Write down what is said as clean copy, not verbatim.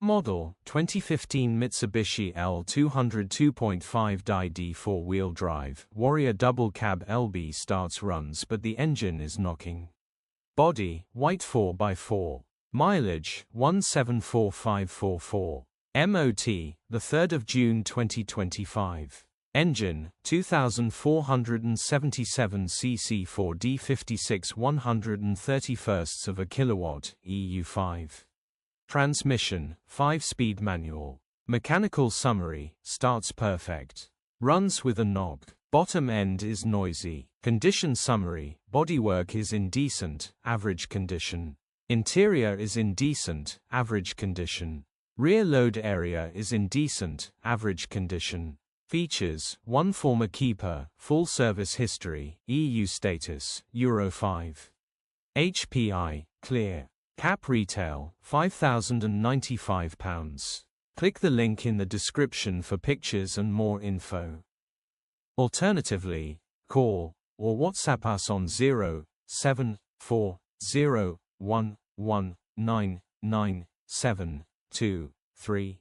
model, 2015 Mitsubishi L200 2.5DI-D 4-wheel drive, Warrior double cab LB starts runs but the engine is knocking. Body, white 4x4. Mileage, 174544. MOT, the 3rd of June 2025. Engine, 2477 cc 4D56 131st of a kilowatt, EU5. Transmission, 5-speed manual. Mechanical summary, starts perfect. Runs with a knock. Bottom end is noisy. Condition summary, bodywork is in decent, average condition. Interior is in decent, average condition. Rear load area is in decent, average condition. Features, 1 former keeper, full service history, EU status, Euro 5. HPI, clear. Cap retail, £5,095. Click the link in the description for pictures and more info. Alternatively, call or WhatsApp us on 07401199723.